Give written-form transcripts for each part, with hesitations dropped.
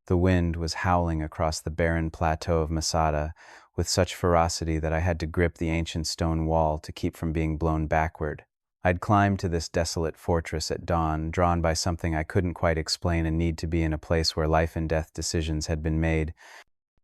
The wind was howling across the barren plateau of Masada with such ferocity that I had to grip the ancient stone wall to keep from being blown backward. I'd climbed to this desolate fortress at dawn, drawn by something I couldn't quite explain, and need to be in a place where life and death decisions had been made,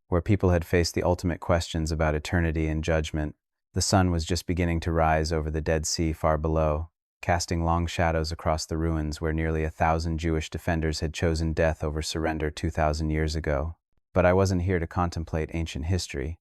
where people had faced the ultimate questions about eternity and judgment. The sun was just beginning to rise over the Dead Sea far below, casting long shadows across the ruins where nearly 1,000 Jewish defenders had chosen death over surrender 2,000 years ago. But I wasn't here to contemplate ancient history.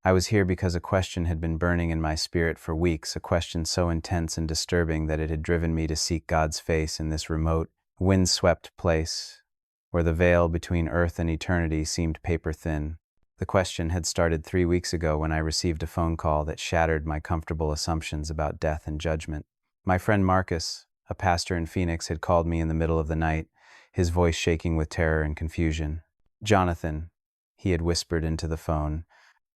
I was here because a question had been burning in my spirit for weeks, a question so intense and disturbing that it had driven me to seek God's face in this remote, wind-swept place, where the veil between earth and eternity seemed paper-thin. The question had started 3 weeks ago when I received a phone call that shattered my comfortable assumptions about death and judgment. My friend Marcus, a pastor in Phoenix, had called me in the middle of the night, his voice shaking with terror and confusion. "Jonathan," he had whispered into the phone,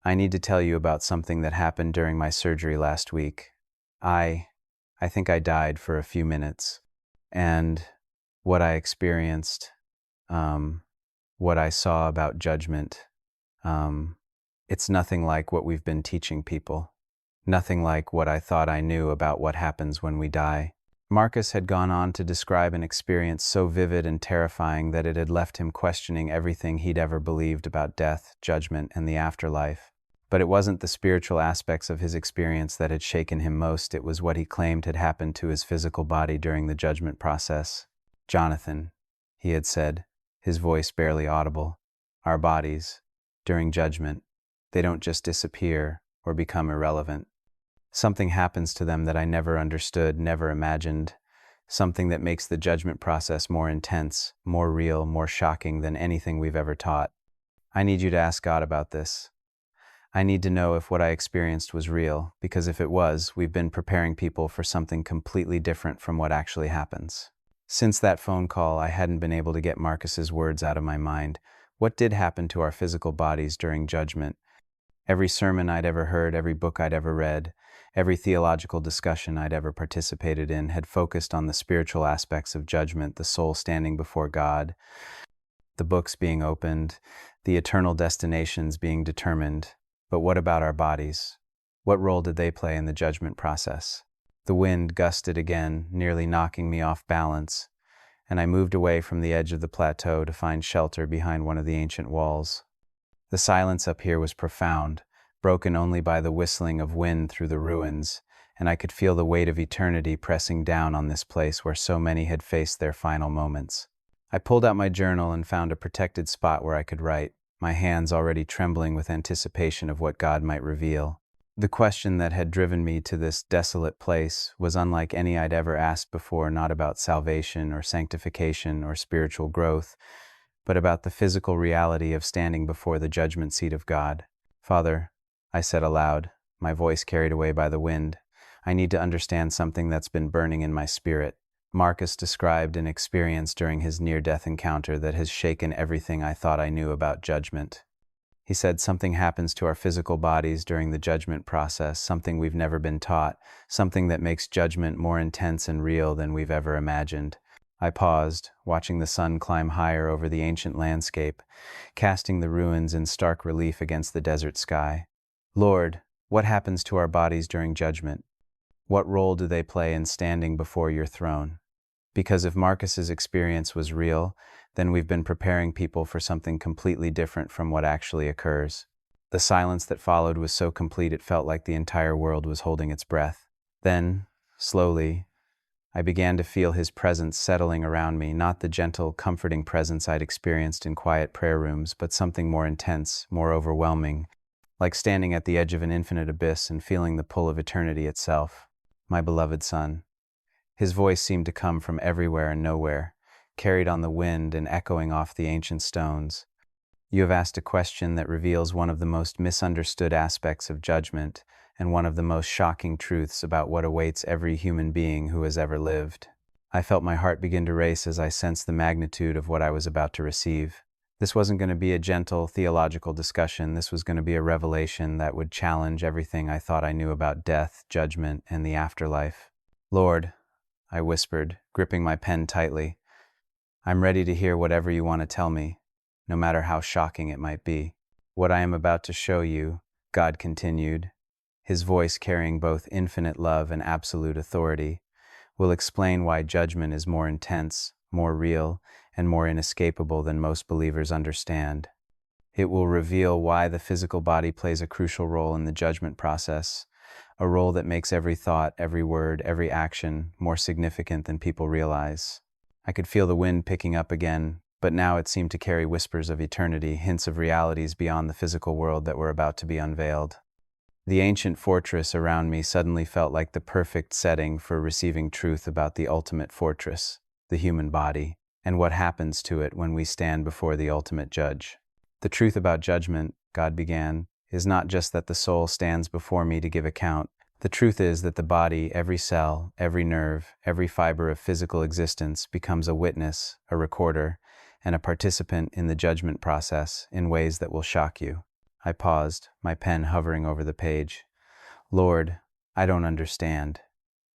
"I need to tell you about something that happened during my surgery last week. I think I died for a few minutes. And what I experienced, what I saw about judgment, it's nothing like what we've been teaching people. Nothing like what I thought I knew about what happens when we die." Marcus had gone on to describe an experience so vivid and terrifying that it had left him questioning everything he'd ever believed about death, judgment, and the afterlife. But it wasn't the spiritual aspects of his experience that had shaken him most. It was what he claimed had happened to his physical body during the judgment process. "Jonathan," he had said, his voice barely audible, "our bodies, during judgment, they don't just disappear or become irrelevant. Something happens to them that I never understood, never imagined. Something that makes the judgment process more intense, more real, more shocking than anything we've ever taught. I need you to ask God about this. I need to know if what I experienced was real, because if it was, we've been preparing people for something completely different from what actually happens." Since that phone call, I hadn't been able to get Marcus's words out of my mind. What did happen to our physical bodies during judgment? Every sermon I'd ever heard, every book I'd ever read, every theological discussion I'd ever participated in had focused on the spiritual aspects of judgment, the soul standing before God, the books being opened, the eternal destinations being determined. But what about our bodies? What role did they play in the judgment process? The wind gusted again, nearly knocking me off balance, and I moved away from the edge of the plateau to find shelter behind one of the ancient walls. The silence up here was profound, broken only by the whistling of wind through the ruins, and I could feel the weight of eternity pressing down on this place where so many had faced their final moments. I pulled out my journal and found a protected spot where I could write, my hands already trembling with anticipation of what God might reveal. The question that had driven me to this desolate place was unlike any I'd ever asked before, not about salvation or sanctification or spiritual growth, but about the physical reality of standing before the judgment seat of God. "Father," I said aloud, my voice carried away by the wind, "I need to understand something that's been burning in my spirit." Marcus described an experience during his near-death encounter that has shaken everything I thought I knew about judgment. He said something happens to our physical bodies during the judgment process, something we've never been taught, something that makes judgment more intense and real than we've ever imagined. I paused, watching the sun climb higher over the ancient landscape, casting the ruins in stark relief against the desert sky. "Lord, what happens to our bodies during judgment? What role do they play in standing before your throne?" Because if Marcus's experience was real, then we've been preparing people for something completely different from what actually occurs. The silence that followed was so complete it felt like the entire world was holding its breath. Then, slowly, I began to feel his presence settling around me, not the gentle, comforting presence I'd experienced in quiet prayer rooms, but something more intense, more overwhelming, like standing at the edge of an infinite abyss and feeling the pull of eternity itself. "My beloved son." His voice seemed to come from everywhere and nowhere, carried on the wind and echoing off the ancient stones. "You have asked a question that reveals one of the most misunderstood aspects of judgment and one of the most shocking truths about what awaits every human being who has ever lived." I felt my heart begin to race as I sensed the magnitude of what I was about to receive. This wasn't going to be a gentle theological discussion. This was going to be a revelation that would challenge everything I thought I knew about death, judgment, and the afterlife. "Lord," I whispered, gripping my pen tightly, "I'm ready to hear whatever you want to tell me. no matter how shocking it might be. What I am about to show you, God continued, his voice carrying both infinite love and absolute authority, will explain why judgment is more intense, more real, and more inescapable than most believers understand. It will reveal why the physical body plays a crucial role in the judgment process, a role that makes every thought, every word, every action more significant than people realize. I could feel the wind picking up again, but now it seemed to carry whispers of eternity, hints of realities beyond the physical world that were about to be unveiled. The ancient fortress around me suddenly felt like the perfect setting for receiving truth about the ultimate fortress, the human body, and what happens to it when we stand before the ultimate judge. The truth about judgment, God began, is not just that the soul stands before me to give account. The truth is that the body, every cell, every nerve, every fiber of physical existence becomes a witness, a recorder, and a participant in the judgment process in ways that will shock you. I paused, my pen hovering over the page. Lord, I don't understand.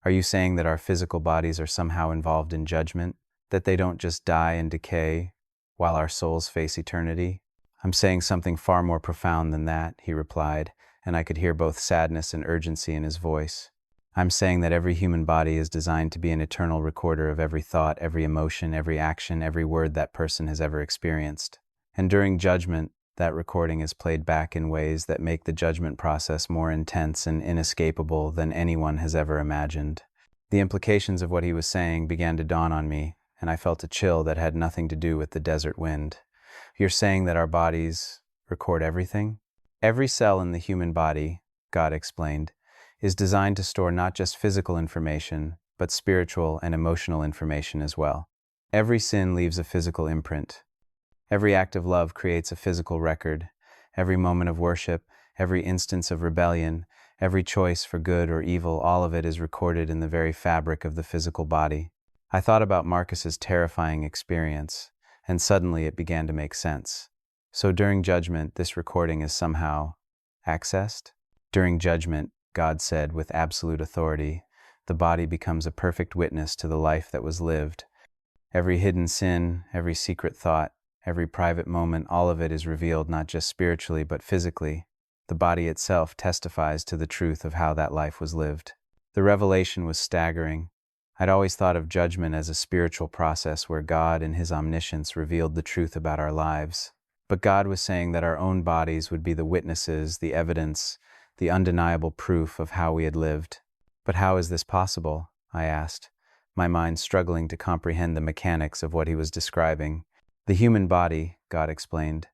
Are you saying that our physical bodies are somehow involved in judgment? That they don't just die and decay while our souls face eternity? I'm saying something far more profound than that, he replied, and I could hear both sadness and urgency in his voice. I'm saying that every human body is designed to be an eternal recorder of every thought, every emotion, every action, every word that person has ever experienced. And during judgment, that recording is played back in ways that make the judgment process more intense and inescapable than anyone has ever imagined. The implications of what he was saying began to dawn on me, and I felt a chill that had nothing to do with the desert wind. You're saying that our bodies record everything? Every cell in the human body, God explained, is designed to store not just physical information, but spiritual and emotional information as well. Every sin leaves a physical imprint. Every act of love creates a physical record. Every moment of worship, every instance of rebellion, every choice for good or evil, all of it is recorded in the very fabric of the physical body. I thought about Marcus's terrifying experience, and suddenly it began to make sense. So during judgment, this recording is somehow accessed? During judgment, God said with absolute authority, the body becomes a perfect witness to the life that was lived. Every hidden sin, every secret thought, every private moment, all of it is revealed not just spiritually but physically. The body itself testifies to the truth of how that life was lived. The revelation was staggering. I'd always thought of judgment as a spiritual process where God in his omniscience revealed the truth about our lives. But God was saying that our own bodies would be the witnesses, the evidence, the undeniable proof of how we had lived. But how is this possible? I asked, my mind struggling to comprehend the mechanics of what he was describing. The human body, God explained,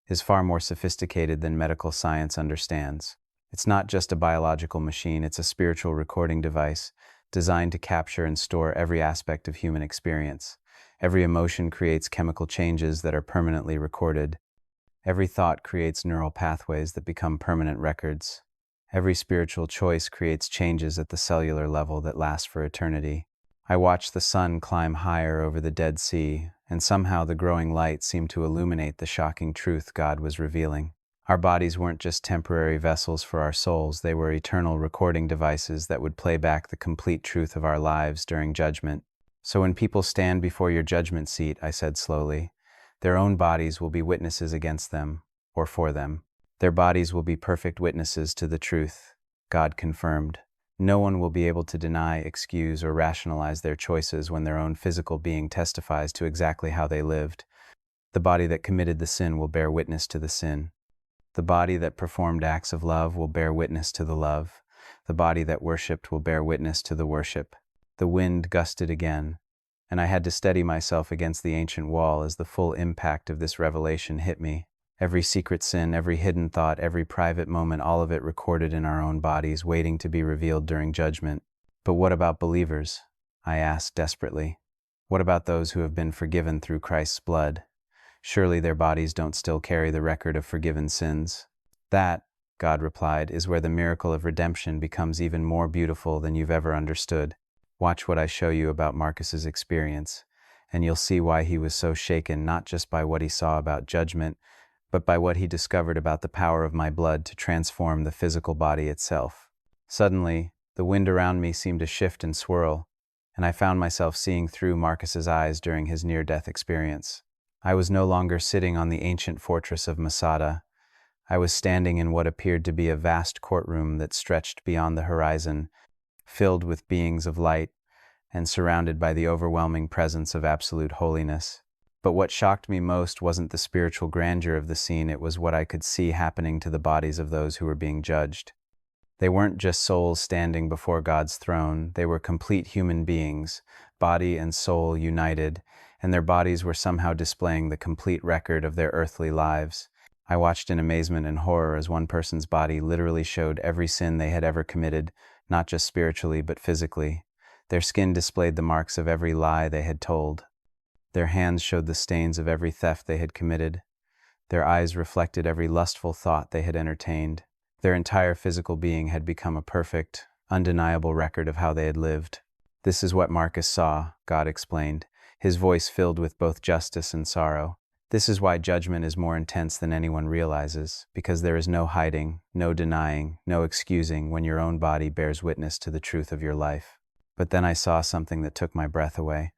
is far more sophisticated than medical science understands. It's not just a biological machine, it's a spiritual recording device designed to capture and store every aspect of human experience. Every emotion creates chemical changes that are permanently recorded. Every thought creates neural pathways that become permanent records. Every spiritual choice creates changes at the cellular level that last for eternity. I watched the sun climb higher over the Dead Sea, and somehow the growing light seemed to illuminate the shocking truth God was revealing. Our bodies weren't just temporary vessels for our souls, they were eternal recording devices that would play back the complete truth of our lives during judgment. So when people stand before your judgment seat, I said slowly, their own bodies will be witnesses against them, or for them. Their bodies will be perfect witnesses to the truth, God confirmed. No one will be able to deny, excuse, or rationalize their choices when their own physical being testifies to exactly how they lived. The body that committed the sin will bear witness to the sin. The body that performed acts of love will bear witness to the love. The body that worshipped will bear witness to the worship. The wind gusted again, and I had to steady myself against the ancient wall as the full impact of this revelation hit me. Every secret sin, every hidden thought, every private moment, all of it recorded in our own bodies, waiting to be revealed during judgment. But what about believers? I asked desperately. What about those who have been forgiven through Christ's blood? Surely their bodies don't still carry the record of forgiven sins. That, God replied, is where the miracle of redemption becomes even more beautiful than you've ever understood. Watch what I show you about Marcus's experience, and you'll see why he was so shaken, not just by what he saw about judgment, but by what he discovered about the power of my blood to transform the physical body itself. Suddenly, the wind around me seemed to shift and swirl, and I found myself seeing through Marcus's eyes during his near-death experience. I was no longer sitting on the ancient fortress of Masada. I was standing in what appeared to be a vast courtroom that stretched beyond the horizon, filled with beings of light and surrounded by the overwhelming presence of absolute holiness. But what shocked me most wasn't the spiritual grandeur of the scene, it was what I could see happening to the bodies of those who were being judged. They weren't just souls standing before God's throne, they were complete human beings, body and soul united, and their bodies were somehow displaying the complete record of their earthly lives. I watched in amazement and horror as one person's body literally showed every sin they had ever committed, not just spiritually but physically. Their skin displayed the marks of every lie they had told. Their hands showed the stains of every theft they had committed. Their eyes reflected every lustful thought they had entertained. Their entire physical being had become a perfect, undeniable record of how they had lived. "This is what Marcus saw," God explained, his voice filled with both justice and sorrow. "This is why judgment is more intense than anyone realizes, because there is no hiding, no denying, no excusing when your own body bears witness to the truth of your life." But then I saw something that took my breath away.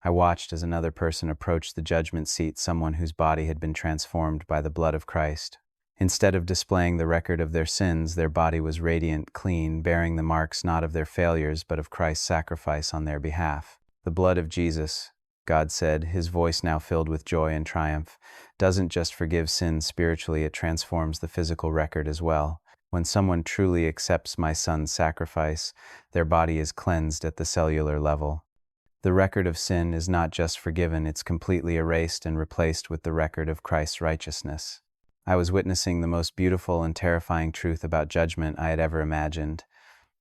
I watched as another person approached the judgment seat, someone whose body had been transformed by the blood of Christ. Instead of displaying the record of their sins, their body was radiant, clean, bearing the marks not of their failures but of Christ's sacrifice on their behalf. "The blood of Jesus," God said, his voice now filled with joy and triumph, "doesn't just forgive sins spiritually, it transforms the physical record as well. When someone truly accepts my son's sacrifice, their body is cleansed at the cellular level. The record of sin is not just forgiven, it's completely erased and replaced with the record of Christ's righteousness." I was witnessing the most beautiful and terrifying truth about judgment I had ever imagined.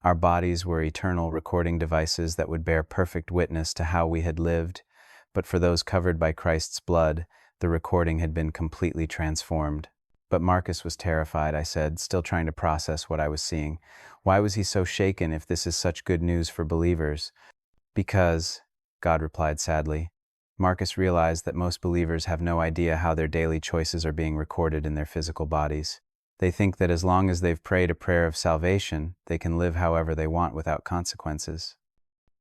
Our bodies were eternal recording devices that would bear perfect witness to how we had lived, but for those covered by Christ's blood, the recording had been completely transformed. But Marcus was terrified, I said, still trying to process what I was seeing. "Why was he so shaken if this is such good news for believers?" "Because," God replied sadly, Marcus realized that most believers have no idea how their daily choices are being recorded in their physical bodies. They think that as long as they've prayed a prayer of salvation, they can live however they want without consequences.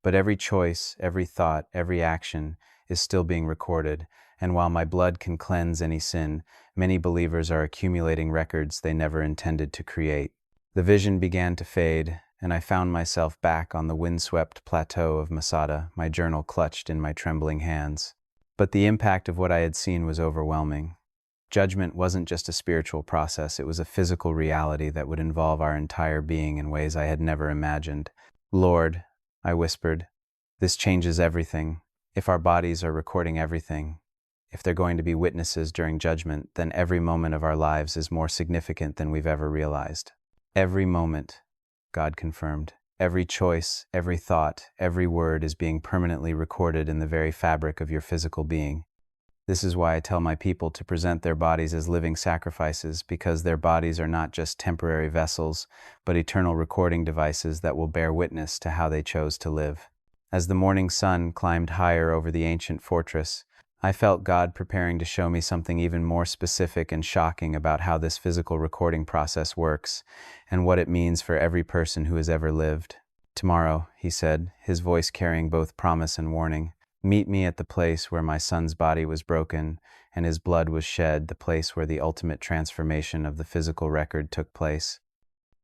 But every choice, every thought, every action is still being recorded, and while my blood can cleanse any sin, many believers are accumulating records they never intended to create. The vision began to fade, and I found myself back on the windswept plateau of Masada, my journal clutched in my trembling hands. But the impact of what I had seen was overwhelming. Judgment wasn't just a spiritual process, it was a physical reality that would involve our entire being in ways I had never imagined. "Lord," I whispered, "this changes everything. If our bodies are recording everything, if they're going to be witnesses during judgment, then every moment of our lives is more significant than we've ever realized." "Every moment," God confirmed. "Every choice, every thought, every word is being permanently recorded in the very fabric of your physical being. This is why I tell my people to present their bodies as living sacrifices, because their bodies are not just temporary vessels, but eternal recording devices that will bear witness to how they chose to live." As the morning sun climbed higher over the ancient fortress, I felt God preparing to show me something even more specific and shocking about how this physical recording process works and what it means for every person who has ever lived. "Tomorrow," he said, his voice carrying both promise and warning, "meet me at the place where my son's body was broken and his blood was shed, the place where the ultimate transformation of the physical record took place.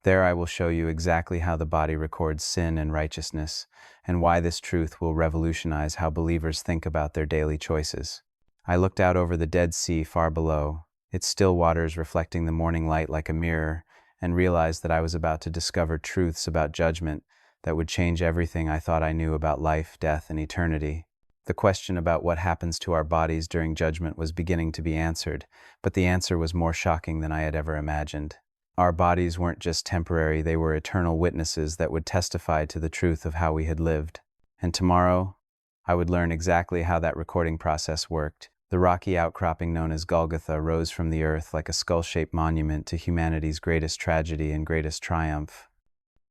There I will show you exactly how the body records sin and righteousness, and why this truth will revolutionize how believers think about their daily choices." I looked out over the Dead Sea far below, its still waters reflecting the morning light like a mirror, and realized that I was about to discover truths about judgment that would change everything I thought I knew about life, death, and eternity. The question about what happens to our bodies during judgment was beginning to be answered, but the answer was more shocking than I had ever imagined. Our bodies weren't just temporary, they were eternal witnesses that would testify to the truth of how we had lived. And tomorrow, I would learn exactly how that recording process worked. The rocky outcropping known as Golgotha rose from the earth like a skull-shaped monument to humanity's greatest tragedy and greatest triumph.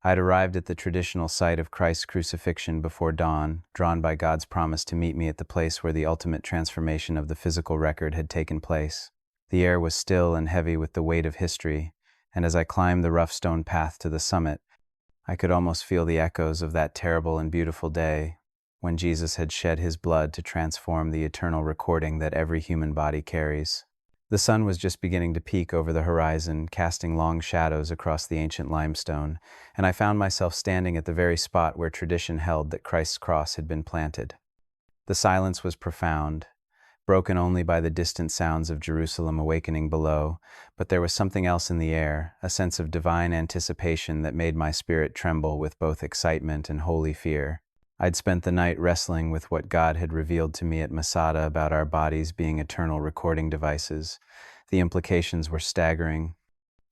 I'd arrived at the traditional site of Christ's crucifixion before dawn, drawn by God's promise to meet me at the place where the ultimate transformation of the physical record had taken place. The air was still and heavy with the weight of history, and as I climbed the rough stone path to the summit, I could almost feel the echoes of that terrible and beautiful day. when Jesus had shed his blood to transform the eternal recording that every human body carries. The sun was just beginning to peek over the horizon, casting long shadows across the ancient limestone, and I found myself standing at the very spot where tradition held that Christ's cross had been planted. The silence was profound, broken only by the distant sounds of Jerusalem awakening below, but there was something else in the air, a sense of divine anticipation that made my spirit tremble with both excitement and holy fear. I'd spent the night wrestling with what God had revealed to me at Masada about our bodies being eternal recording devices. The implications were staggering.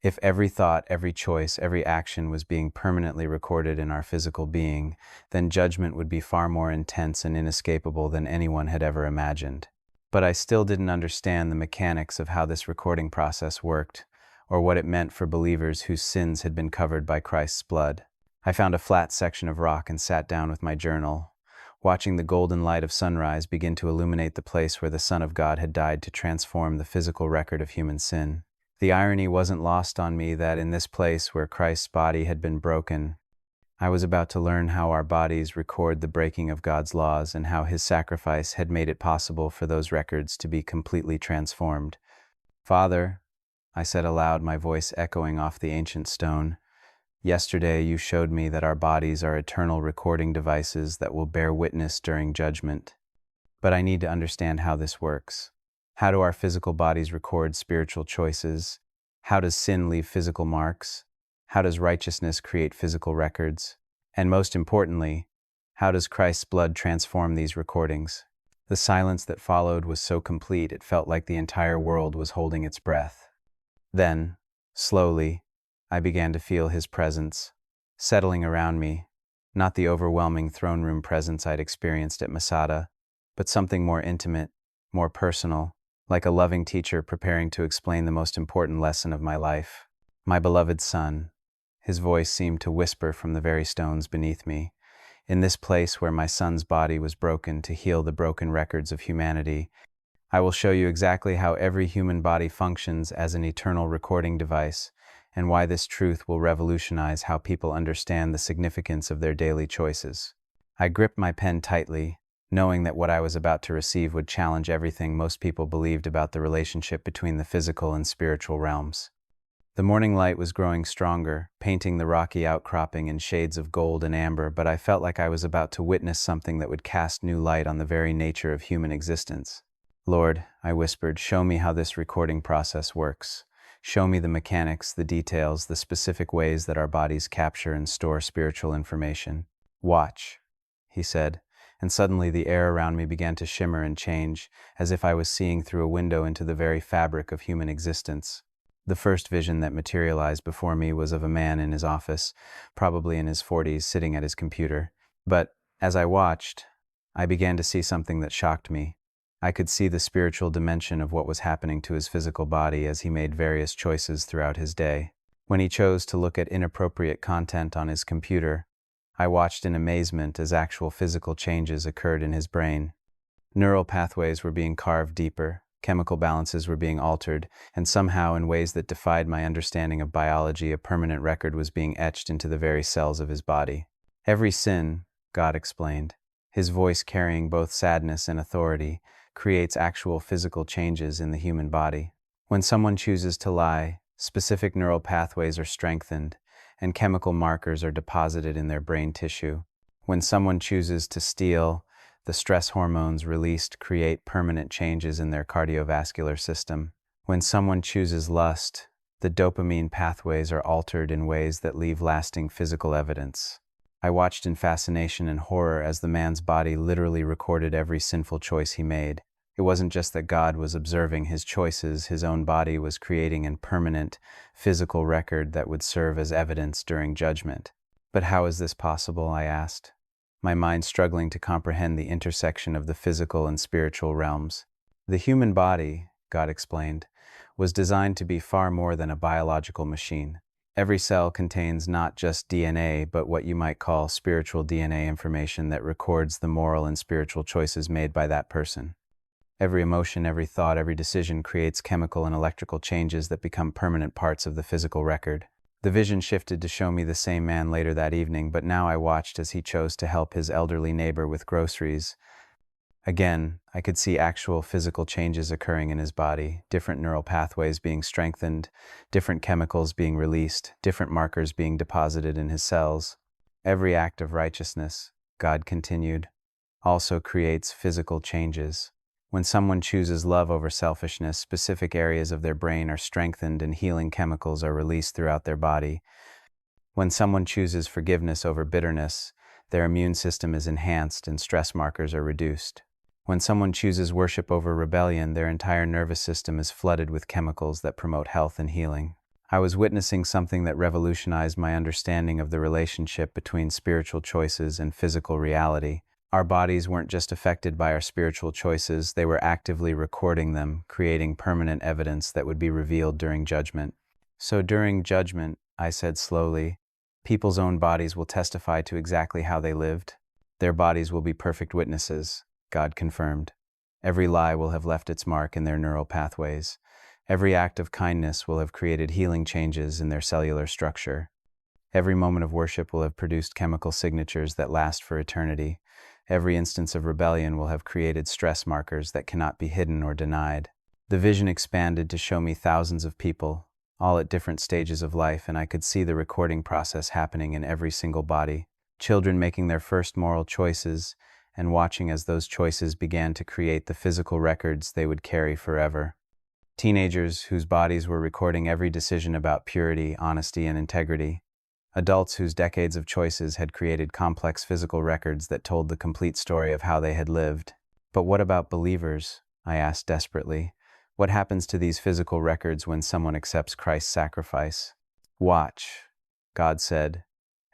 If every thought, every choice, every action was being permanently recorded in our physical being, then judgment would be far more intense and inescapable than anyone had ever imagined. But I still didn't understand the mechanics of how this recording process worked, or what it meant for believers whose sins had been covered by Christ's blood. I found a flat section of rock and sat down with my journal, watching the golden light of sunrise begin to illuminate the place where the Son of God had died to transform the physical record of human sin. The irony wasn't lost on me that in this place where Christ's body had been broken, I was about to learn how our bodies record the breaking of God's laws and how his sacrifice had made it possible for those records to be completely transformed. "Father," I said aloud, my voice echoing off the ancient stone, "yesterday you showed me that our bodies are eternal recording devices that will bear witness during judgment. But I need to understand how this works. How do our physical bodies record spiritual choices? How does sin leave physical marks? How does righteousness create physical records? And most importantly, how does Christ's blood transform these recordings?" The silence that followed was so complete it felt like the entire world was holding its breath. Then, slowly, I began to feel his presence, settling around me, not the overwhelming throne room presence I'd experienced at Masada, but something more intimate, more personal, like a loving teacher preparing to explain the most important lesson of my life. "My beloved son," his voice seemed to whisper from the very stones beneath me, "in this place where my son's body was broken to heal the broken records of humanity, I will show you exactly how every human body functions as an eternal recording device, and why this truth will revolutionize how people understand the significance of their daily choices." I gripped my pen tightly, knowing that what I was about to receive would challenge everything most people believed about the relationship between the physical and spiritual realms. The morning light was growing stronger, painting the rocky outcropping in shades of gold and amber, but I felt like I was about to witness something that would cast new light on the very nature of human existence. "Lord," I whispered, "show me how this recording process works. Show me the mechanics, the details, the specific ways that our bodies capture and store spiritual information." "Watch," he said, and suddenly the air around me began to shimmer and change, as if I was seeing through a window into the very fabric of human existence. The first vision that materialized before me was of a man in his office, probably in his 40s, sitting at his computer. But as I watched, I began to see something that shocked me. I could see the spiritual dimension of what was happening to his physical body as he made various choices throughout his day. When he chose to look at inappropriate content on his computer, I watched in amazement as actual physical changes occurred in his brain. Neural pathways were being carved deeper, chemical balances were being altered, and somehow, in ways that defied my understanding of biology, a permanent record was being etched into the very cells of his body. "Every sin," God explained, his voice carrying both sadness and authority, creates actual physical changes in the human body. When someone chooses to lie, specific neural pathways are strengthened, and chemical markers are deposited in their brain tissue. When someone chooses to steal, the stress hormones released create permanent changes in their cardiovascular system. When someone chooses lust, the dopamine pathways are altered in ways that leave lasting physical evidence. I watched in fascination and horror as the man's body literally recorded every sinful choice he made. It wasn't just that God was observing his choices, his own body was creating a permanent, physical record that would serve as evidence during judgment. "But how is this possible?" I asked, my mind struggling to comprehend the intersection of the physical and spiritual realms. "The human body," God explained, "was designed to be far more than a biological machine. Every cell contains not just DNA, but what you might call spiritual DNA information that records the moral and spiritual choices made by that person. Every emotion, every thought, every decision creates chemical and electrical changes that become permanent parts of the physical record. The vision shifted to show me the same man later that evening, but now I watched as he chose to help his elderly neighbor with groceries. Again, I could see actual physical changes occurring in his body, different neural pathways being strengthened, different chemicals being released, different markers being deposited in his cells. Every act of righteousness, God continued, also creates physical changes. When someone chooses love over selfishness, specific areas of their brain are strengthened and healing chemicals are released throughout their body. When someone chooses forgiveness over bitterness, their immune system is enhanced and stress markers are reduced. When someone chooses worship over rebellion, their entire nervous system is flooded with chemicals that promote health and healing. I was witnessing something that revolutionized my understanding of the relationship between spiritual choices and physical reality. Our bodies weren't just affected by our spiritual choices, they were actively recording them, creating permanent evidence that would be revealed during judgment. So during judgment, I said slowly, people's own bodies will testify to exactly how they lived. Their bodies will be perfect witnesses, God confirmed. Every lie will have left its mark in their neural pathways. Every act of kindness will have created healing changes in their cellular structure. Every moment of worship will have produced chemical signatures that last for eternity. Every instance of rebellion will have created stress markers that cannot be hidden or denied. The vision expanded to show me thousands of people, all at different stages of life, and I could see the recording process happening in every single body. Children making their first moral choices, and watching as those choices began to create the physical records they would carry forever. Teenagers whose bodies were recording every decision about purity, honesty, and integrity. Adults whose decades of choices had created complex physical records that told the complete story of how they had lived. But what about believers? I asked desperately. What happens to these physical records when someone accepts Christ's sacrifice? Watch, God said,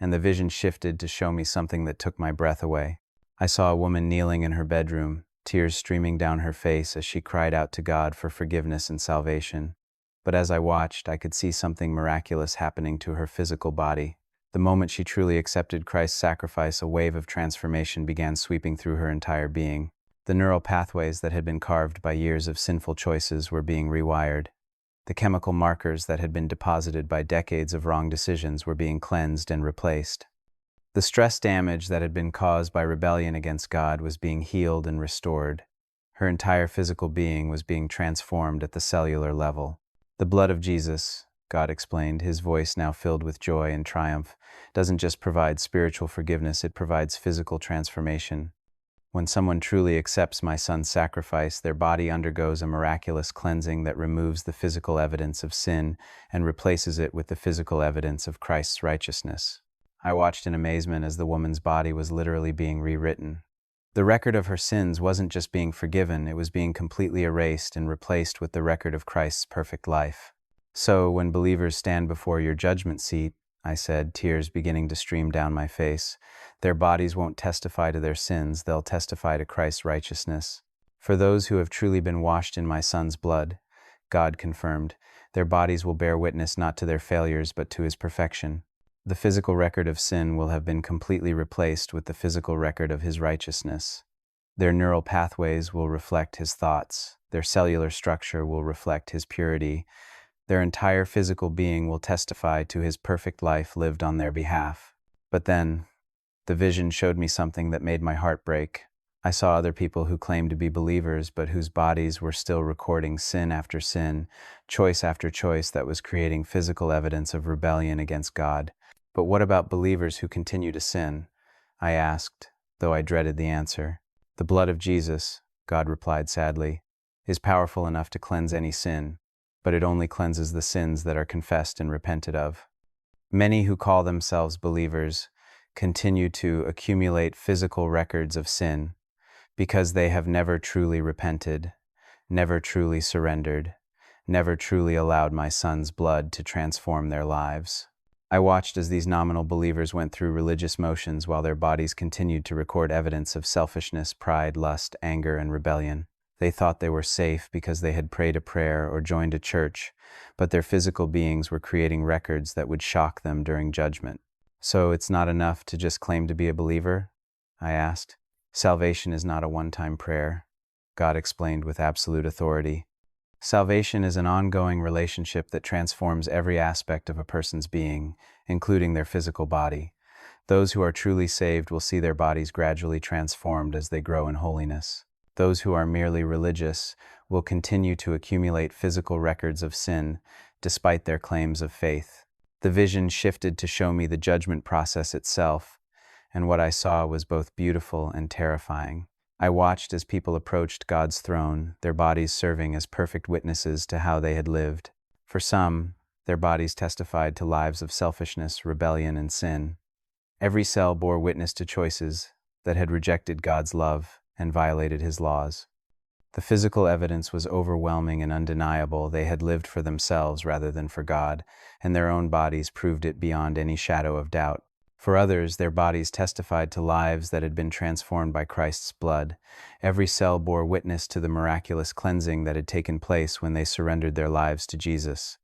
and the vision shifted to show me something that took my breath away. I saw a woman kneeling in her bedroom, tears streaming down her face as she cried out to God for forgiveness and salvation. But as I watched, I could see something miraculous happening to her physical body. The moment she truly accepted Christ's sacrifice, a wave of transformation began sweeping through her entire being. The neural pathways that had been carved by years of sinful choices were being rewired. The chemical markers that had been deposited by decades of wrong decisions were being cleansed and replaced. The stress damage that had been caused by rebellion against God was being healed and restored. Her entire physical being was being transformed at the cellular level. The blood of Jesus, God explained, his voice now filled with joy and triumph, doesn't just provide spiritual forgiveness, it provides physical transformation. When someone truly accepts my son's sacrifice, their body undergoes a miraculous cleansing that removes the physical evidence of sin and replaces it with the physical evidence of Christ's righteousness. I watched in amazement as the woman's body was literally being rewritten. The record of her sins wasn't just being forgiven, it was being completely erased and replaced with the record of Christ's perfect life. So, when believers stand before your judgment seat, I said, tears beginning to stream down my face, their bodies won't testify to their sins, they'll testify to Christ's righteousness. For those who have truly been washed in my son's blood, God confirmed, their bodies will bear witness not to their failures but to his perfection. The physical record of sin will have been completely replaced with the physical record of his righteousness. Their neural pathways will reflect his thoughts. Their cellular structure will reflect his purity. Their entire physical being will testify to his perfect life lived on their behalf. But then, the vision showed me something that made my heart break. I saw other people who claimed to be believers but whose bodies were still recording sin after sin, choice after choice that was creating physical evidence of rebellion against God. But what about believers who continue to sin? I asked, though I dreaded the answer. The blood of Jesus, God replied sadly, is powerful enough to cleanse any sin, but it only cleanses the sins that are confessed and repented of. Many who call themselves believers continue to accumulate physical records of sin because they have never truly repented, never truly surrendered, never truly allowed my son's blood to transform their lives. I watched as these nominal believers went through religious motions while their bodies continued to record evidence of selfishness, pride, lust, anger, and rebellion. They thought they were safe because they had prayed a prayer or joined a church, but their physical beings were creating records that would shock them during judgment. So it's not enough to just claim to be a believer? I asked. Salvation is not a one-time prayer, God explained with absolute authority. Salvation is an ongoing relationship that transforms every aspect of a person's being, including their physical body. Those who are truly saved will see their bodies gradually transformed as they grow in holiness. Those who are merely religious will continue to accumulate physical records of sin, despite their claims of faith. The vision shifted to show me the judgment process itself, and what I saw was both beautiful and terrifying. I watched as people approached God's throne, their bodies serving as perfect witnesses to how they had lived. For some, their bodies testified to lives of selfishness, rebellion, and sin. Every cell bore witness to choices that had rejected God's love and violated His laws. The physical evidence was overwhelming and undeniable. They had lived for themselves rather than for God, and their own bodies proved it beyond any shadow of doubt. For others, their bodies testified to lives that had been transformed by Christ's blood. Every cell bore witness to the miraculous cleansing that had taken place when they surrendered their lives to Jesus.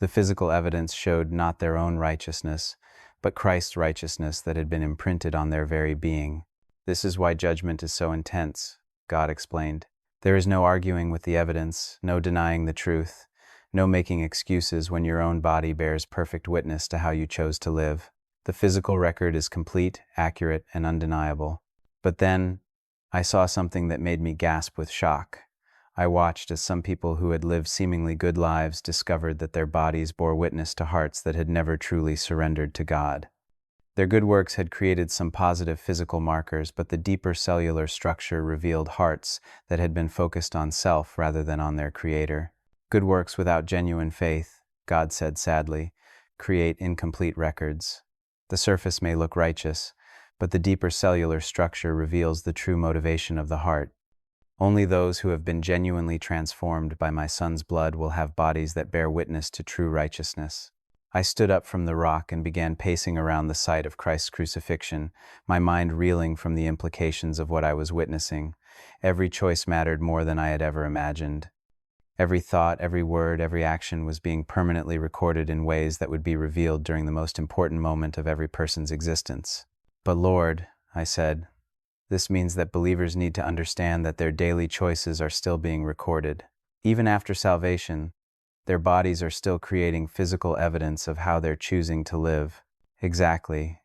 The physical evidence showed not their own righteousness, but Christ's righteousness that had been imprinted on their very being. "This is why judgment is so intense," God explained. "There is no arguing with the evidence, no denying the truth, no making excuses when your own body bears perfect witness to how you chose to live. The physical record is complete, accurate, and undeniable." But then, I saw something that made me gasp with shock. I watched as some people who had lived seemingly good lives discovered that their bodies bore witness to hearts that had never truly surrendered to God. Their good works had created some positive physical markers, but the deeper cellular structure revealed hearts that had been focused on self rather than on their Creator. Good works without genuine faith, God said sadly, create incomplete records. The surface may look righteous, but the deeper cellular structure reveals the true motivation of the heart. Only those who have been genuinely transformed by my Son's blood will have bodies that bear witness to true righteousness. I stood up from the rock and began pacing around the site of Christ's crucifixion, my mind reeling from the implications of what I was witnessing. Every choice mattered more than I had ever imagined. Every thought, every word, every action was being permanently recorded in ways that would be revealed during the most important moment of every person's existence. "But Lord," I said, "this means that believers need to understand that their daily choices are still being recorded. Even after salvation, their bodies are still creating physical evidence of how they're choosing to live." "Exactly,"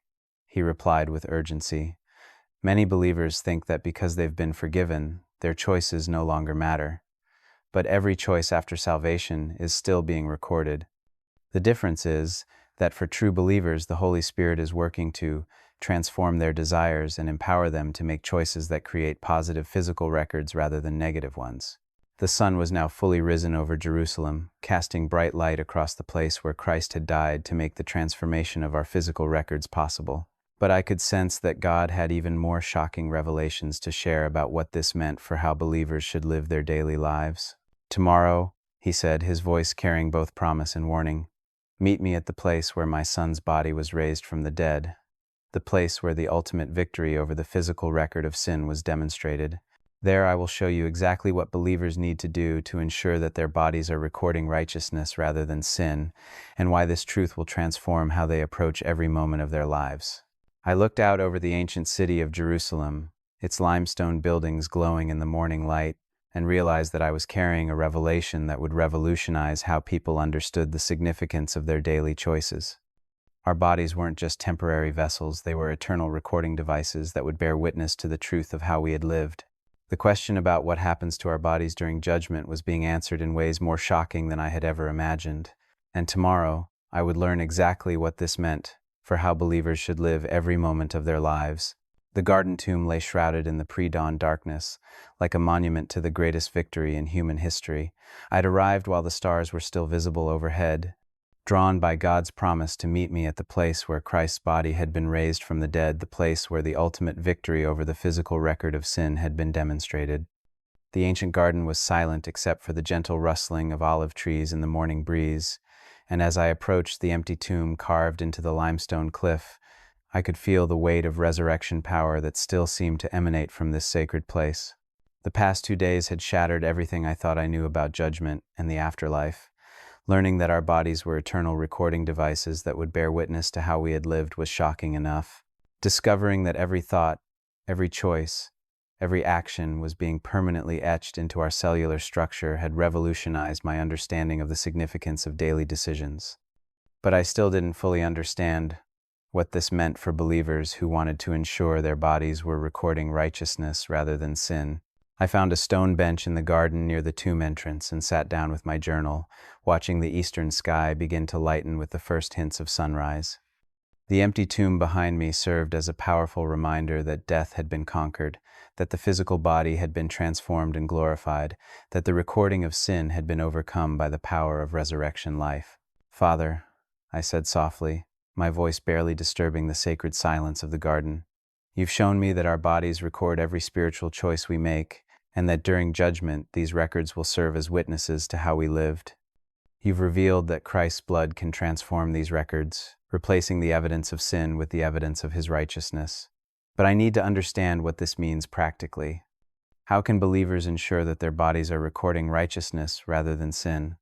he replied with urgency. "Many believers think that because they've been forgiven, their choices no longer matter. But every choice after salvation is still being recorded. The difference is that for true believers, the Holy Spirit is working to transform their desires and empower them to make choices that create positive physical records rather than negative ones." The sun was now fully risen over Jerusalem, casting bright light across the place where Christ had died to make the transformation of our physical records possible. But I could sense that God had even more shocking revelations to share about what this meant for how believers should live their daily lives. "Tomorrow," he said, his voice carrying both promise and warning, "meet me at the place where my Son's body was raised from the dead, the place where the ultimate victory over the physical record of sin was demonstrated. There I will show you exactly what believers need to do to ensure that their bodies are recording righteousness rather than sin, and why this truth will transform how they approach every moment of their lives." I looked out over the ancient city of Jerusalem, its limestone buildings glowing in the morning light, and realized that I was carrying a revelation that would revolutionize how people understood the significance of their daily choices. Our bodies weren't just temporary vessels, they were eternal recording devices that would bear witness to the truth of how we had lived. The question about what happens to our bodies during judgment was being answered in ways more shocking than I had ever imagined. And tomorrow, I would learn exactly what this meant for how believers should live every moment of their lives. The garden tomb lay shrouded in the pre-dawn darkness, like a monument to the greatest victory in human history. I'd arrived while the stars were still visible overhead, drawn by God's promise to meet me at the place where Christ's body had been raised from the dead, the place where the ultimate victory over the physical record of sin had been demonstrated. The ancient garden was silent except for the gentle rustling of olive trees in the morning breeze, and as I approached the empty tomb carved into the limestone cliff, I could feel the weight of resurrection power that still seemed to emanate from this sacred place. The past 2 days had shattered everything I thought I knew about judgment and the afterlife. Learning that our bodies were eternal recording devices that would bear witness to how we had lived was shocking enough. Discovering that every thought, every choice, Every action was being permanently etched into our cellular structure, had revolutionized my understanding of the significance of daily decisions. But I still didn't fully understand what this meant for believers who wanted to ensure their bodies were recording righteousness rather than sin. I found a stone bench in the garden near the tomb entrance and sat down with my journal, watching the eastern sky begin to lighten with the first hints of sunrise. The empty tomb behind me served as a powerful reminder that death had been conquered, that the physical body had been transformed and glorified, that the recording of sin had been overcome by the power of resurrection life. "Father," I said softly, my voice barely disturbing the sacred silence of the garden, "you've shown me that our bodies record every spiritual choice we make, and that during judgment these records will serve as witnesses to how we lived. You've revealed that Christ's blood can transform these records, replacing the evidence of sin with the evidence of his righteousness. But I need to understand what this means practically. How can believers ensure that their bodies are recording righteousness rather than sin?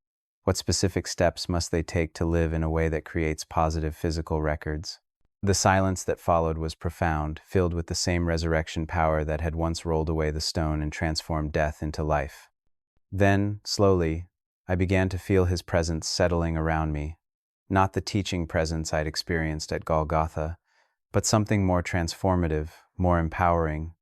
What specific steps must they take to live in a way that creates positive physical records?" The silence that followed was profound, filled with the same resurrection power that had once rolled away the stone and transformed death into life. Then, slowly, I began to feel his presence settling around me. Not the teaching presence I'd experienced at Golgotha, but something more transformative, more empowering.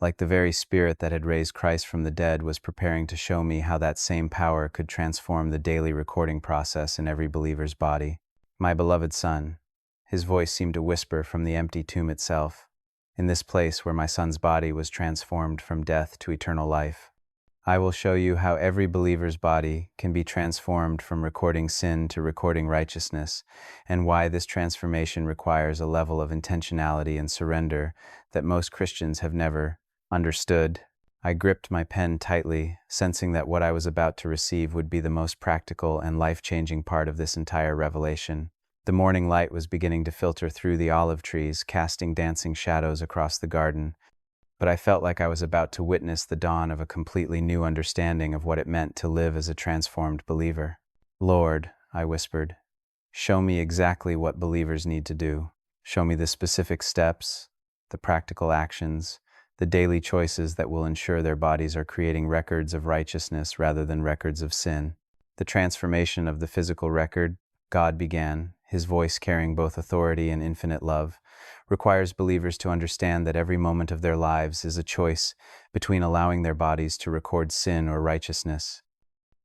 Like the very spirit that had raised Christ from the dead was preparing to show me how that same power could transform the daily recording process in every believer's body. "My beloved son," his voice seemed to whisper from the empty tomb itself, in this place where my son's body was transformed from death to eternal life, "I will show you how every believer's body can be transformed from recording sin to recording righteousness, and why this transformation requires a level of intentionality and surrender that most Christians have never understood." I gripped my pen tightly, sensing that what I was about to receive would be the most practical and life-changing part of this entire revelation. The morning light was beginning to filter through the olive trees, casting dancing shadows across the garden, but I felt like I was about to witness the dawn of a completely new understanding of what it meant to live as a transformed believer. "Lord," I whispered, "show me exactly what believers need to do. Show me the specific steps, the practical actions, the daily choices that will ensure their bodies are creating records of righteousness rather than records of sin." The transformation of the physical record, God began, his voice carrying both authority and infinite love, requires believers to understand that every moment of their lives is a choice between allowing their bodies to record sin or righteousness.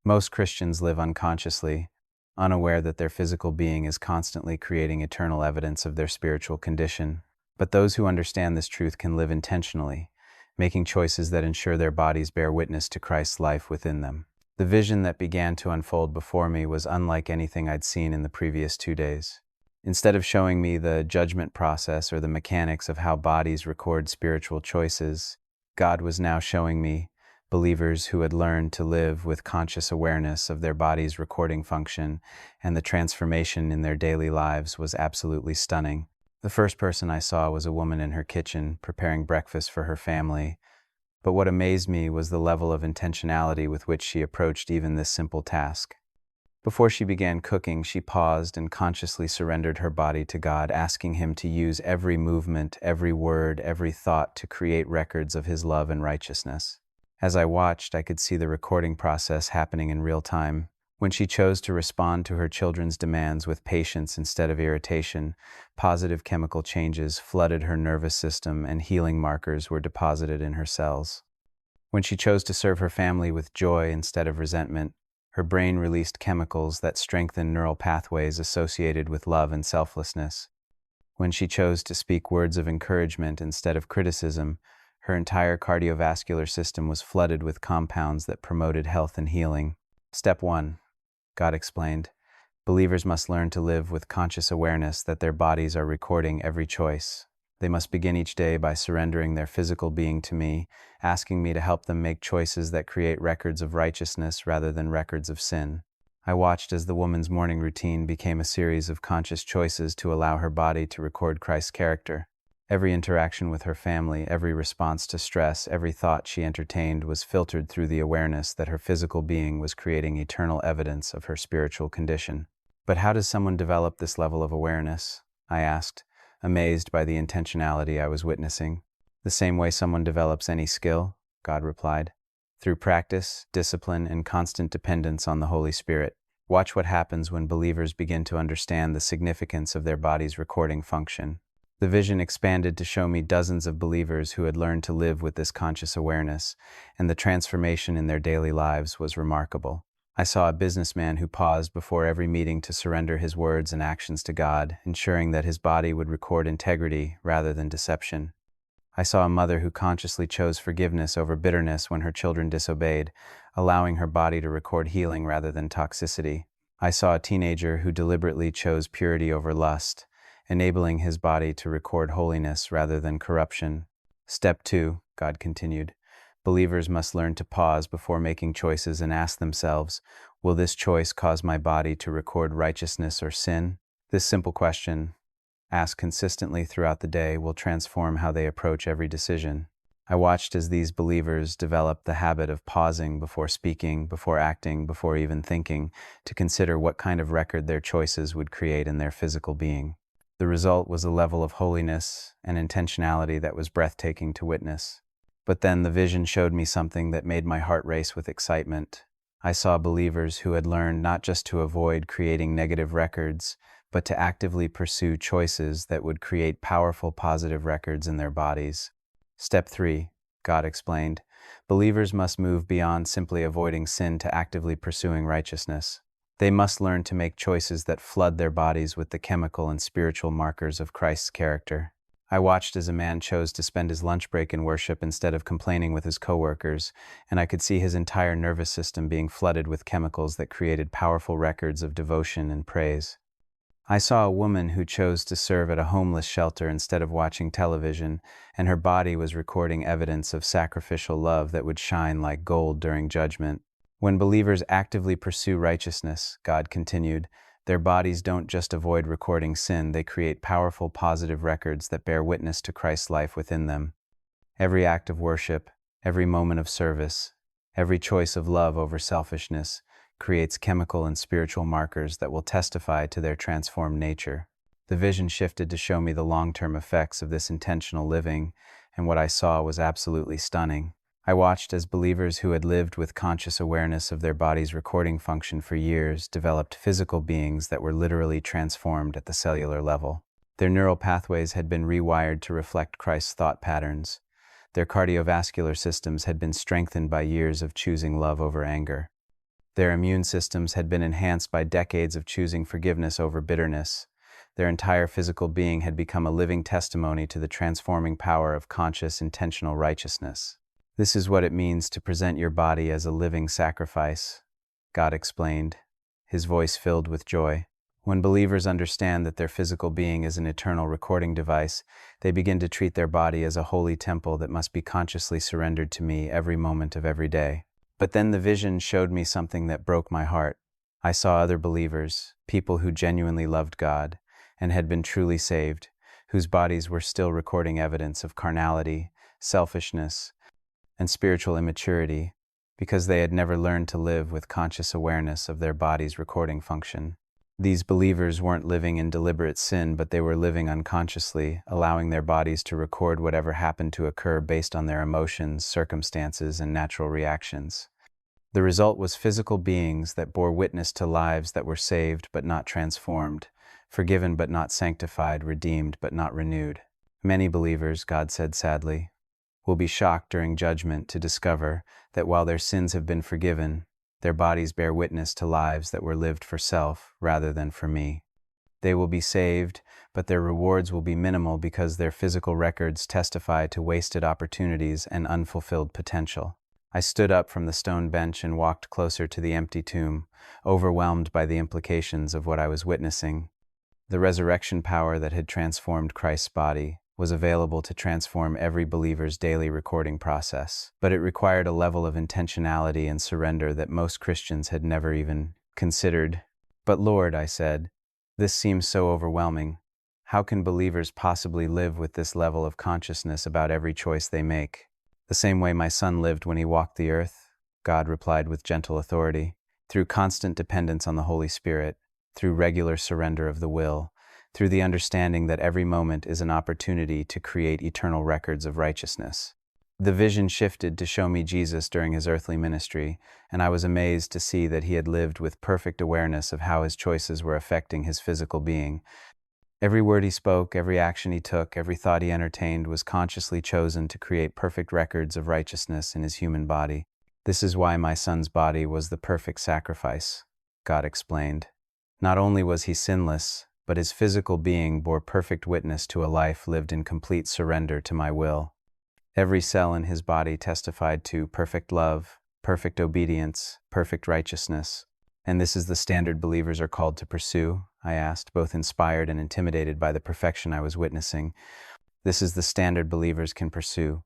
Most Christians live unconsciously, unaware that their physical being is constantly creating eternal evidence of their spiritual condition. But those who understand this truth can live intentionally, making choices that ensure their bodies bear witness to Christ's life within them. The vision that began to unfold before me was unlike anything I'd seen in the previous 2 days. Instead of showing me the judgment process or the mechanics of how bodies record spiritual choices, God was now showing me believers who had learned to live with conscious awareness of their body's recording function, and the transformation in their daily lives was absolutely stunning. The first person I saw was a woman in her kitchen, preparing breakfast for her family. But what amazed me was the level of intentionality with which she approached even this simple task. Before she began cooking, she paused and consciously surrendered her body to God, asking him to use every movement, every word, every thought to create records of his love and righteousness. As I watched, I could see the recording process happening in real time. When she chose to respond to her children's demands with patience instead of irritation, positive chemical changes flooded her nervous system and healing markers were deposited in her cells. When she chose to serve her family with joy instead of resentment, her brain released chemicals that strengthened neural pathways associated with love and selflessness. When she chose to speak words of encouragement instead of criticism, her entire cardiovascular system was flooded with compounds that promoted health and healing. Step 1. God explained, believers must learn to live with conscious awareness that their bodies are recording every choice. They must begin each day by surrendering their physical being to me, asking me to help them make choices that create records of righteousness rather than records of sin. I watched as the woman's morning routine became a series of conscious choices to allow her body to record Christ's character. Every interaction with her family, every response to stress, every thought she entertained was filtered through the awareness that her physical being was creating eternal evidence of her spiritual condition. But how does someone develop this level of awareness? I asked, amazed by the intentionality I was witnessing. The same way someone develops any skill, God replied. Through practice, discipline, and constant dependence on the Holy Spirit. Watch what happens when believers begin to understand the significance of their body's recording function. The vision expanded to show me dozens of believers who had learned to live with this conscious awareness, and the transformation in their daily lives was remarkable. I saw a businessman who paused before every meeting to surrender his words and actions to God, ensuring that his body would record integrity rather than deception. I saw a mother who consciously chose forgiveness over bitterness when her children disobeyed, allowing her body to record healing rather than toxicity. I saw a teenager who deliberately chose purity over lust, enabling his body to record holiness rather than corruption. Step 2, God continued. Believers must learn to pause before making choices and ask themselves, will this choice cause my body to record righteousness or sin? This simple question, asked consistently throughout the day, will transform how they approach every decision. I watched as these believers developed the habit of pausing before speaking, before acting, before even thinking, to consider what kind of record their choices would create in their physical being. The result was a level of holiness and intentionality that was breathtaking to witness. But then the vision showed me something that made my heart race with excitement. I saw believers who had learned not just to avoid creating negative records, but to actively pursue choices that would create powerful positive records in their bodies. Step 3, God explained. Believers must move beyond simply avoiding sin to actively pursuing righteousness. They must learn to make choices that flood their bodies with the chemical and spiritual markers of Christ's character. I watched as a man chose to spend his lunch break in worship instead of complaining with his coworkers, and I could see his entire nervous system being flooded with chemicals that created powerful records of devotion and praise. I saw a woman who chose to serve at a homeless shelter instead of watching television, and her body was recording evidence of sacrificial love that would shine like gold during judgment. When believers actively pursue righteousness, God continued, their bodies don't just avoid recording sin, they create powerful positive records that bear witness to Christ's life within them. Every act of worship, every moment of service, every choice of love over selfishness creates chemical and spiritual markers that will testify to their transformed nature. The vision shifted to show me the long-term effects of this intentional living, and what I saw was absolutely stunning. I watched as believers who had lived with conscious awareness of their body's recording function for years developed physical beings that were literally transformed at the cellular level. Their neural pathways had been rewired to reflect Christ's thought patterns. Their cardiovascular systems had been strengthened by years of choosing love over anger. Their immune systems had been enhanced by decades of choosing forgiveness over bitterness. Their entire physical being had become a living testimony to the transforming power of conscious, intentional righteousness. This is what it means to present your body as a living sacrifice, God explained, his voice filled with joy. When believers understand that their physical being is an eternal recording device, they begin to treat their body as a holy temple that must be consciously surrendered to me every moment of every day. But then the vision showed me something that broke my heart. I saw other believers, people who genuinely loved God and had been truly saved, whose bodies were still recording evidence of carnality, selfishness, and spiritual immaturity because they had never learned to live with conscious awareness of their body's recording function. These believers weren't living in deliberate sin, but they were living unconsciously, allowing their bodies to record whatever happened to occur based on their emotions, circumstances, and natural reactions. The result was physical beings that bore witness to lives that were saved but not transformed, forgiven but not sanctified, redeemed but not renewed. Many believers, God said sadly, will be shocked during judgment to discover that while their sins have been forgiven, their bodies bear witness to lives that were lived for self rather than for me. They will be saved, but their rewards will be minimal because their physical records testify to wasted opportunities and unfulfilled potential. I stood up from the stone bench and walked closer to the empty tomb, overwhelmed by the implications of what I was witnessing. The resurrection power that had transformed Christ's body was available to transform every believer's daily recording process, but it required a level of intentionality and surrender that most Christians had never even considered. But Lord, I said, this seems so overwhelming. How can believers possibly live with this level of consciousness about every choice they make? The same way my son lived when he walked the earth, God replied with gentle authority, through constant dependence on the Holy Spirit, through regular surrender of the will, through the understanding that every moment is an opportunity to create eternal records of righteousness. The vision shifted to show me Jesus during his earthly ministry, and I was amazed to see that he had lived with perfect awareness of how his choices were affecting his physical being. Every word he spoke, every action he took, every thought he entertained was consciously chosen to create perfect records of righteousness in his human body. "This is why my son's body was the perfect sacrifice," God explained. "Not only was he sinless, but his physical being bore perfect witness to a life lived in complete surrender to my will. Every cell in his body testified to perfect love, perfect obedience, perfect righteousness." "And this is the standard believers are called to pursue?" I asked, both inspired and intimidated by the perfection I was witnessing. "This is the standard believers can pursue,"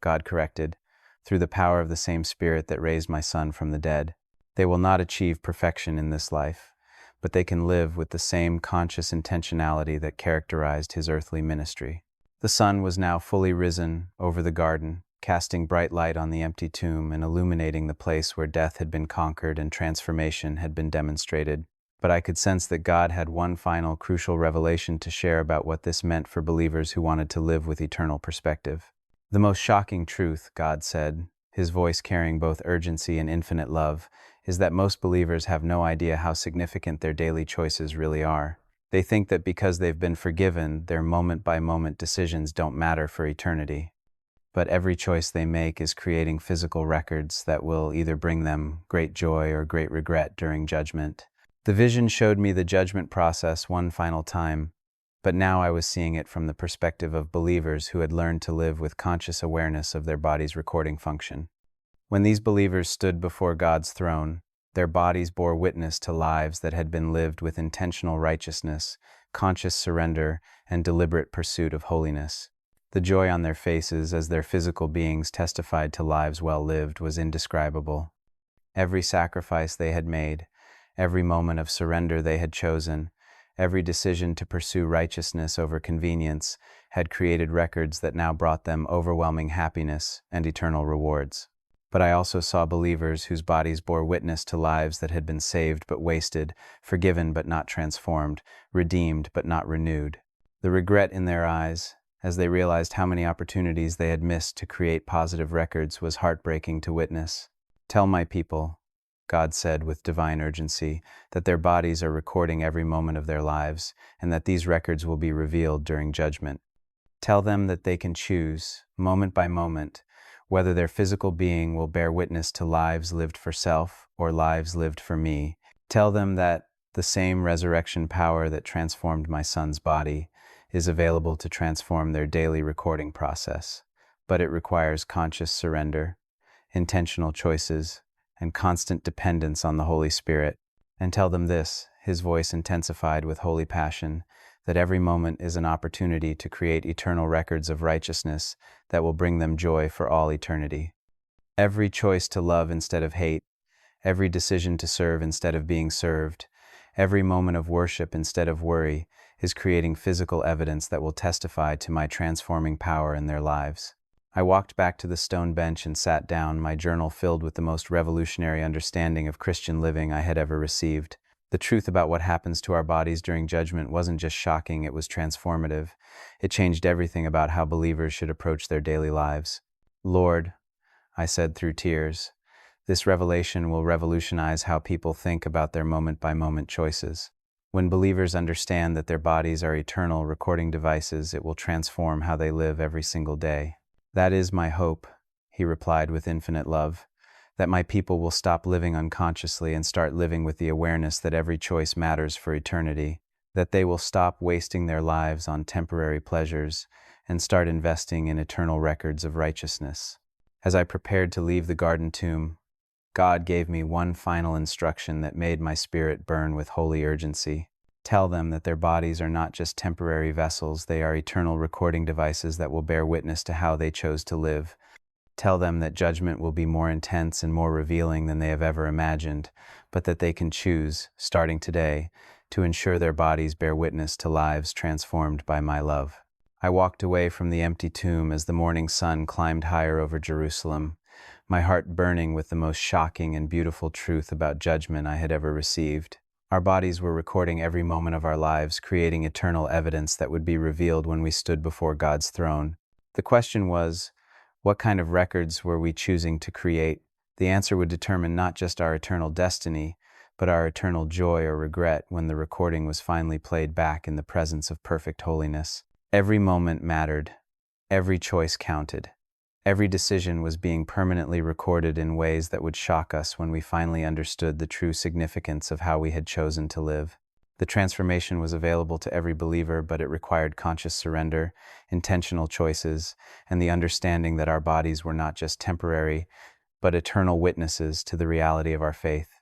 God corrected, "through the power of the same Spirit that raised my son from the dead. They will not achieve perfection in this life, but they can live with the same conscious intentionality that characterized his earthly ministry." The sun was now fully risen over the garden, casting bright light on the empty tomb and illuminating the place where death had been conquered and transformation had been demonstrated. But I could sense that God had one final crucial revelation to share about what this meant for believers who wanted to live with eternal perspective. "The most shocking truth," God said, his voice carrying both urgency and infinite love, "is that most believers have no idea how significant their daily choices really are. They think that because they've been forgiven, their moment-by-moment decisions don't matter for eternity. But every choice they make is creating physical records that will either bring them great joy or great regret during judgment." The vision showed me the judgment process one final time, but now I was seeing it from the perspective of believers who had learned to live with conscious awareness of their body's recording function. When these believers stood before God's throne, their bodies bore witness to lives that had been lived with intentional righteousness, conscious surrender, and deliberate pursuit of holiness. The joy on their faces as their physical beings testified to lives well lived was indescribable. Every sacrifice they had made, every moment of surrender they had chosen, every decision to pursue righteousness over convenience had created records that now brought them overwhelming happiness and eternal rewards. But I also saw believers whose bodies bore witness to lives that had been saved but wasted, forgiven but not transformed, redeemed but not renewed. The regret in their eyes, as they realized how many opportunities they had missed to create positive records, was heartbreaking to witness. "Tell my people," God said with divine urgency, "that their bodies are recording every moment of their lives, and that these records will be revealed during judgment. Tell them that they can choose, moment by moment, whether their physical being will bear witness to lives lived for self or lives lived for me. Tell them that the same resurrection power that transformed my son's body is available to transform their daily recording process, but it requires conscious surrender, intentional choices, and constant dependence on the Holy Spirit. And tell them this," his voice intensified with holy passion, "that every moment is an opportunity to create eternal records of righteousness that will bring them joy for all eternity. Every choice to love instead of hate, every decision to serve instead of being served, every moment of worship instead of worry is creating physical evidence that will testify to my transforming power in their lives." I walked back to the stone bench and sat down, my journal filled with the most revolutionary understanding of Christian living I had ever received. The truth about what happens to our bodies during judgment wasn't just shocking, it was transformative. It changed everything about how believers should approach their daily lives. "Lord," I said through tears, "this revelation will revolutionize how people think about their moment-by-moment choices. When believers understand that their bodies are eternal recording devices, it will transform how they live every single day." "That is my hope," he replied with infinite love, "that my people will stop living unconsciously and start living with the awareness that every choice matters for eternity, that they will stop wasting their lives on temporary pleasures and start investing in eternal records of righteousness." As I prepared to leave the garden tomb, God gave me one final instruction that made my spirit burn with holy urgency. "Tell them that their bodies are not just temporary vessels, they are eternal recording devices that will bear witness to how they chose to live. Tell them that judgment will be more intense and more revealing than they have ever imagined, but that they can choose, starting today, to ensure their bodies bear witness to lives transformed by my love." I walked away from the empty tomb as the morning sun climbed higher over Jerusalem, my heart burning with the most shocking and beautiful truth about judgment I had ever received. Our bodies were recording every moment of our lives, creating eternal evidence that would be revealed when we stood before God's throne. The question was, what kind of records were we choosing to create? The answer would determine not just our eternal destiny, but our eternal joy or regret when the recording was finally played back in the presence of perfect holiness. Every moment mattered. Every choice counted. Every decision was being permanently recorded in ways that would shock us when we finally understood the true significance of how we had chosen to live. The transformation was available to every believer, but it required conscious surrender, intentional choices, and the understanding that our bodies were not just temporary, but eternal witnesses to the reality of our faith.